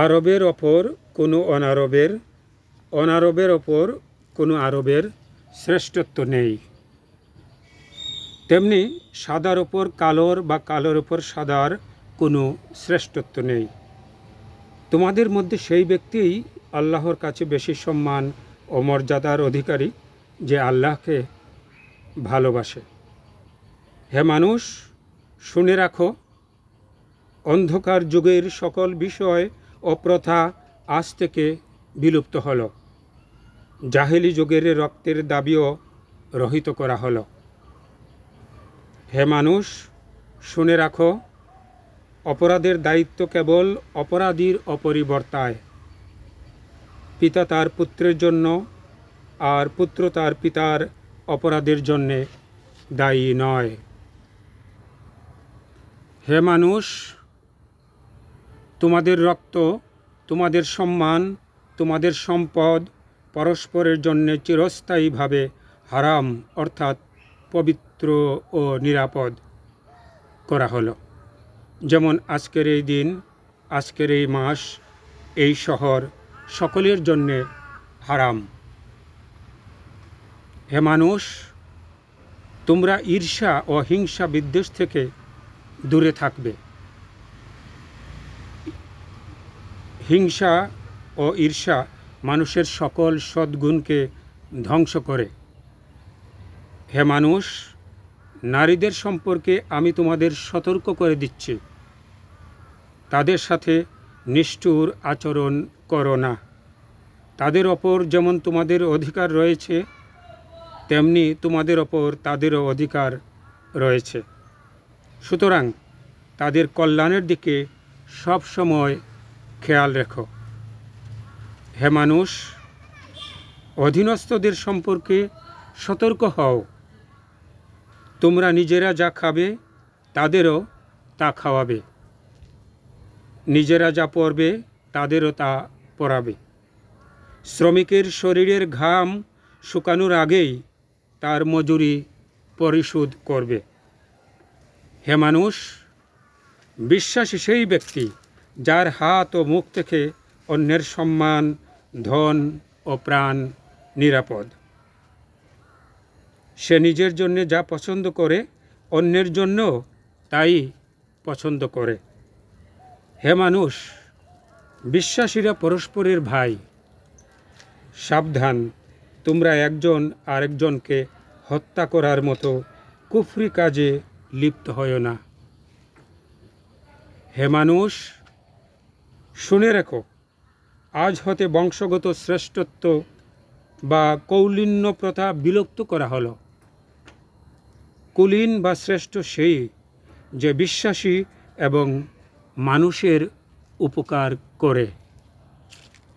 আরবের ওপর কোনো অনারবের, অনারবের ওপর কোনো আরবের শ্রেষ্ঠত্ব নেই। তেমনি সাদার ওপর কালোর বা কালোর ওপর সাদার কোনো শ্রেষ্ঠত্ব নেই। তোমাদের মধ্যে সেই ব্যক্তিই আল্লাহর কাছে বেশি সম্মান ও মর্যাদার অধিকারী যে আল্লাহকে ভালোবাসে। হে মানুষ, শুনে রাখো, অন্ধকার যুগের সকল বিষয় ও প্রথা আজ থেকে বিলুপ্ত হলো। জাহেলি যুগের রক্তের দাবিও রহিত করা হলো। হে মানুষ, শুনে রাখো, অপরাধের দায়িত্ব কেবল অপরাধীর অপরিবর্তায়। পিতা তার পুত্রের জন্য আর পুত্র তার পিতার অপরাধের জন্যে দায়ী নয়। হে মানুষ, তোমাদের রক্ত, তোমাদের সম্মান, তোমাদের সম্পদ পরস্পরের জন্য চিরস্থায়ীভাবে হারাম অর্থাৎ পবিত্র ও নিরাপদ করা হলো। যেমন আজকের এই দিন, আজকের এই মাস, এই শহর সকলের জন্যে হারাম। হে মানুষ, তোমরা ঈর্ষা ও হিংসা বিদ্বেষ থেকে দূরে থাকবে। হিংসা ও ঈর্ষা মানুষের সকল সদ্গুণকে ধ্বংস করে। হে মানুষ, নারীদের সম্পর্কে আমি তোমাদের সতর্ক করে দিচ্ছি, তাদের সাথে নিষ্ঠুর আচরণ করো না। তাদের ওপর যেমন তোমাদের অধিকার রয়েছে, তেমনি তোমাদের ওপর তাদেরও অধিকার রয়েছে। সুতরাং তাদের কল্যাণের দিকে সব সময় খেয়াল রেখো। হে মানুষ, অধীনস্থদের সম্পর্কে সতর্ক হও। তোমরা নিজেরা যা খাবে তাদেরও তা খাওয়াবে, নিজেরা যা পরবে তাদেরও তা পরাবে। শ্রমিকের শরীরের ঘাম শুকানোর আগেই তার মজুরি পরিশোধ করবে। হে মানুষ, বিশ্বাসী সেই ব্যক্তি যার হাত ও মুখ থেকে অন্যের সম্মান, ধন ও প্রাণ নিরাপদ। সে নিজের জন্য যা পছন্দ করে অন্যের জন্য তাই পছন্দ করে। হে মানুষ, বিশ্বাসীরা পরস্পরের ভাই। সাবধান, তোমরা একজন আরেকজনকে হত্যা করার মতো কুফরি কাজে লিপ্ত হয়ো না। হে মানুষ, শুনে রেখো, আজ হতে বংশগত শ্রেষ্ঠত্ব বা কৌলিন্য প্রথা বিলুপ্ত করা হলো। কুলীন বা শ্রেষ্ঠ সেই যে বিশ্বাসী এবং মানুষের উপকার করে।